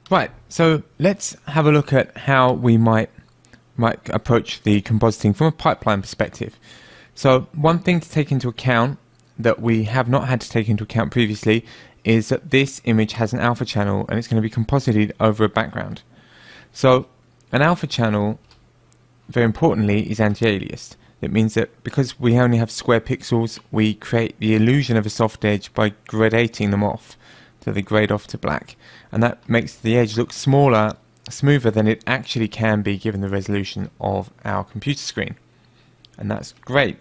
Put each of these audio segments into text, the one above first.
Right, so let's have a look at how we might approach the compositing from a pipeline perspective. So one thing to take into account that we have not had to take into account previously is that this image has an alpha channel and it's going to be composited over a background. So an alpha channel, very importantly, is anti-aliased. It means that because we only have square pixels, we create the illusion of a soft edge by gradating them off. So they grade off to black, and that makes the edge look smaller, smoother than it actually can be given the resolution of our computer screen. And that's great.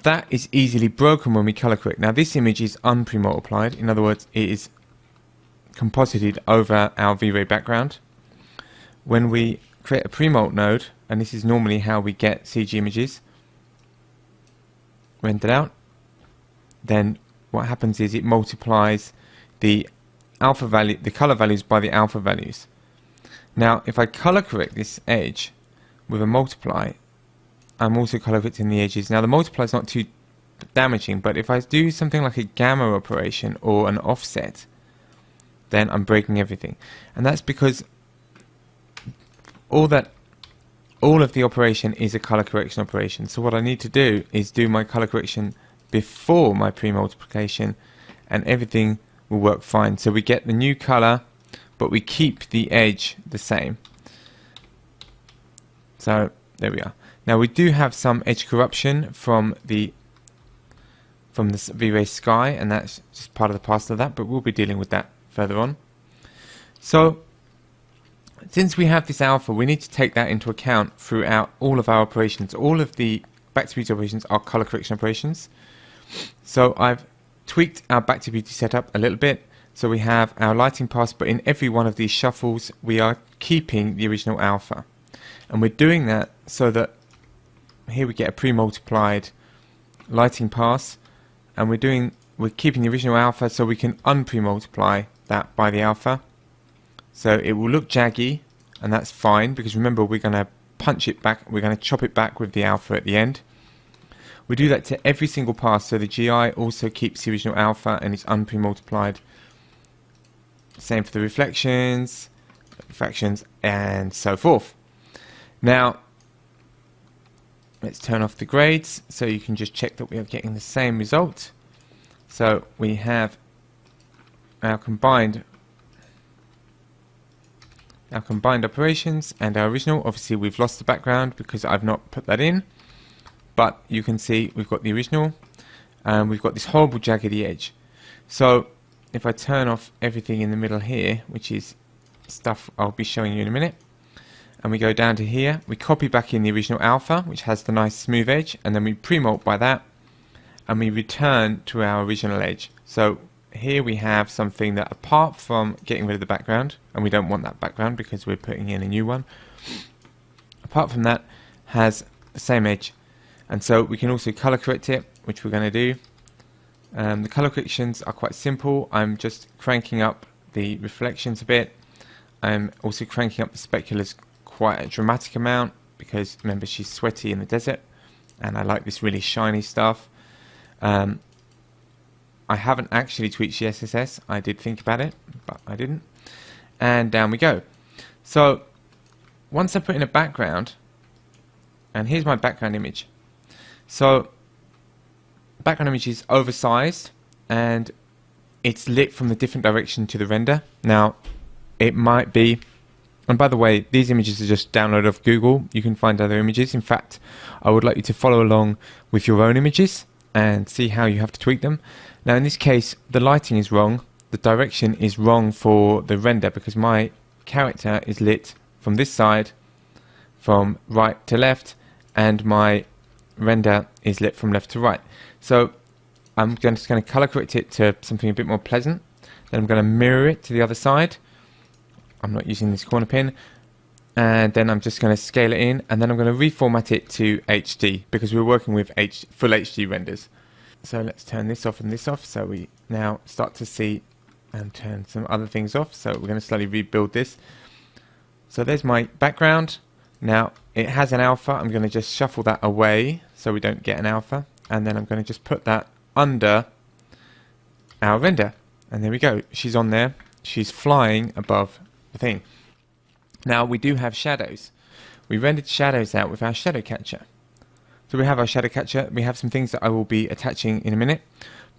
That is easily broken when we color correct. Now this image is unpremultiplied, in other words it is composited over our V-Ray background. When we create a premult node, and this is normally how we get CG images rendered out, then what happens is it multiplies the alpha value, the color values by the alpha values. Now if I color correct this edge with a multiply, I'm also color correcting the edges. Now the multiply is not too damaging, but if I do something like a gamma operation or an offset, then I'm breaking everything. And that's because all of the operation is a color correction operation. So what I need to do is do my color correction before my pre-multiplication, and everything will work fine. So we get the new color, but we keep the edge the same. So there we are. Now we do have some edge corruption from the V-Ray sky, and that's just part of the parcel of that, but we'll be dealing with that further on. So since we have this alpha, we need to take that into account throughout all of our operations. All of the back to beauty operations are color correction operations. So I've tweaked our back to beauty setup a little bit. So we have our lighting pass, but in every one of these shuffles we are keeping the original alpha. And we're doing that so that here we get a pre-multiplied lighting pass, and we're keeping the original alpha so we can unpre-multiply that by the alpha. So it will look jaggy, and that's fine because remember we're going to punch it back, we're going to chop it back with the alpha at the end. We do that to every single pass, so the GI also keeps the original alpha and it's unpre-multiplied. Same for the reflections, refractions, and so forth. Now let's turn off the grades so you can just check that we are getting the same result. So we have our combined operations and our original. Obviously we've lost the background because I've not put that in, but you can see we've got the original and we've got this horrible jaggedy edge. So if I turn off everything in the middle here, which is stuff I'll be showing you in a minute, and we go down to here, we copy back in the original alpha, which has the nice smooth edge, and then we pre-mult by that, and we return to our original edge. So here we have something that, apart from getting rid of the background, and we don't want that background because we're putting in a new one, apart from that, has the same edge. And so we can also color correct it, which we're going to do. The color corrections are quite simple. I'm just cranking up the reflections a bit. I'm also cranking up the speculars quite a dramatic amount because remember she's sweaty in the desert and I like this really shiny stuff. I haven't actually tweaked the SSS. I did think about it, but I didn't. And down we go. So once I put in a background, and here's my background image. So background image is oversized and it's lit from the different direction to the render. Now it might be, and by the way, these images are just downloaded off Google. You can find other images. In fact, I would like you to follow along with your own images and see how you have to tweak them. Now in this case, the lighting is wrong. The direction is wrong for the render because my character is lit from this side, from right to left, and my render is lit from left to right. So I'm just going to color correct it to something a bit more pleasant. Then I'm going to mirror it to the other side. I'm not using this corner pin, and then I'm just going to scale it in, and then I'm going to reformat it to HD because we're working with full HD renders. So let's turn this off and this off, so we now start to see and turn some other things off. So we're going to slowly rebuild this. So there's my background. Now it has an alpha. I'm going to just shuffle that away so we don't get an alpha, and then I'm going to just put that under our render, and there we go. She's on there. She's flying above of thing. Now we do have shadows. We rendered shadows out with our shadow catcher. So we have our shadow catcher. We have some things that I will be attaching in a minute.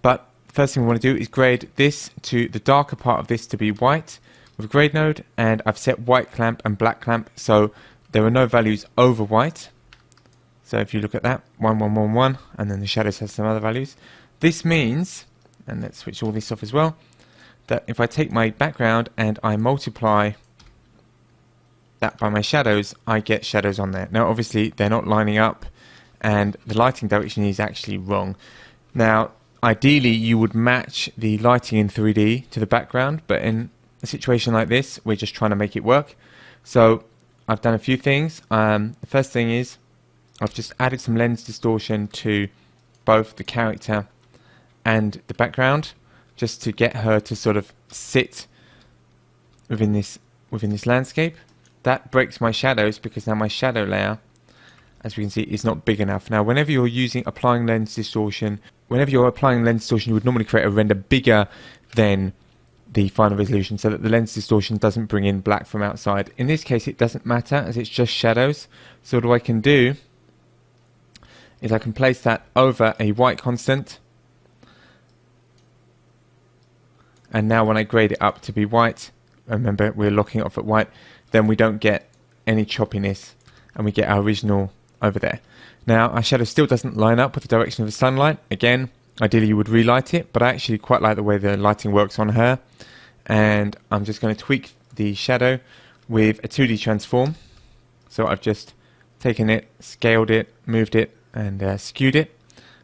But first thing we want to do is grade this to the darker part of this to be white with a grade node, and I've set white clamp and black clamp, so there are no values over white. So if you look at that, 1, 1, 1, 1, and then the shadows have some other values. This means, and let's switch all this off as well, that if I take my background and I multiply that by my shadows, I get shadows on there. Now obviously they're not lining up, and the lighting direction is actually wrong. Now ideally you would match the lighting in 3D to the background, but in a situation like this we're just trying to make it work. So I've done a few things. The first thing is I've just added some lens distortion to both the character and the background, just to get her to sort of sit within this landscape. That breaks my shadows, because now my shadow layer, as we can see, is not big enough. Now whenever you're applying lens distortion, you would normally create a render bigger than the final resolution, so that the lens distortion doesn't bring in black from outside. In this case it doesn't matter, as it's just shadows. So what I can do is I can place that over a white constant, and now when I grade it up to be white, remember we're locking it off at white, then we don't get any choppiness and we get our original over there. Now our shadow still doesn't line up with the direction of the sunlight. Again, ideally you would relight it, but I actually quite like the way the lighting works on her, and I'm just going to tweak the shadow with a 2D transform. So I've just taken it, scaled it, moved it, and skewed it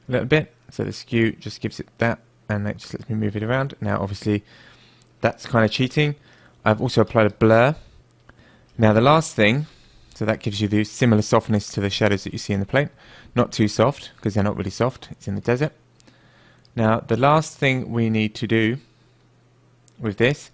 a little bit. So the skew just gives it that, and that just lets me move it around. Now obviously that's kind of cheating. I've also applied a blur. Now the last thing, so that gives you the similar softness to the shadows that you see in the plate. Not too soft, because they're not really soft, it's in the desert. Now the last thing we need to do with this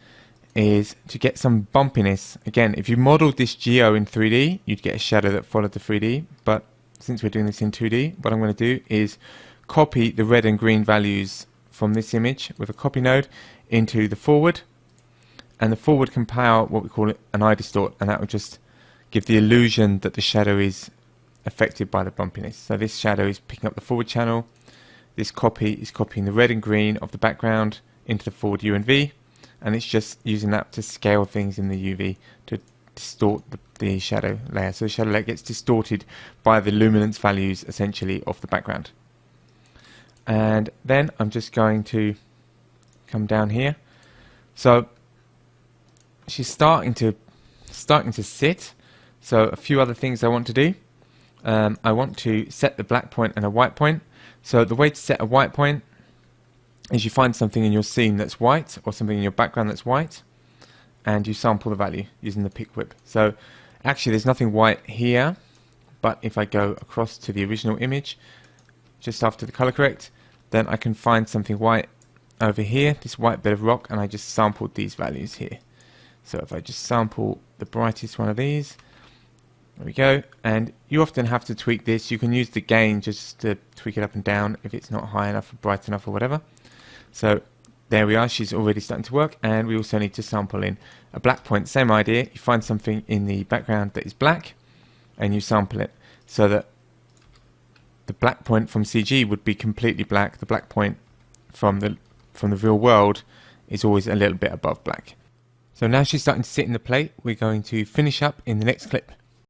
is to get some bumpiness. Again, if you modeled this geo in 3D, you'd get a shadow that followed the 3D, but since we're doing this in 2D, what I'm going to do is copy the red and green values from this image with a copy node into the forward, and the forward can power what we call an eye distort, and that will just give the illusion that the shadow is affected by the bumpiness. So this shadow is picking up the forward channel, this copy is copying the red and green of the background into the forward U and V, and it's just using that to scale things in the UV to distort the shadow layer. So the shadow layer gets distorted by the luminance values essentially of the background. And then I'm just going to come down here. So she's starting to sit. So a few other things I want to do. I want to set the black point and a white point. So the way to set a white point is you find something in your scene that's white, or something in your background that's white, and you sample the value using the pick whip. So actually there's nothing white here, but if I go across to the original image just after the color correct, then I can find something white over here, this white bit of rock, and I just sampled these values here. So if I just sample the brightest one of these, there we go. And you often have to tweak this. You can use the gain just to tweak it up and down if it's not high enough or bright enough or whatever. So there we are, she's already starting to work. And we also need to sample in a black point. Same idea, you find something in the background that is black and you sample it so that the black point from CG would be completely black. The black point from the real world is always a little bit above black. So now she's starting to sit in the plate. We're going to finish up in the next clip.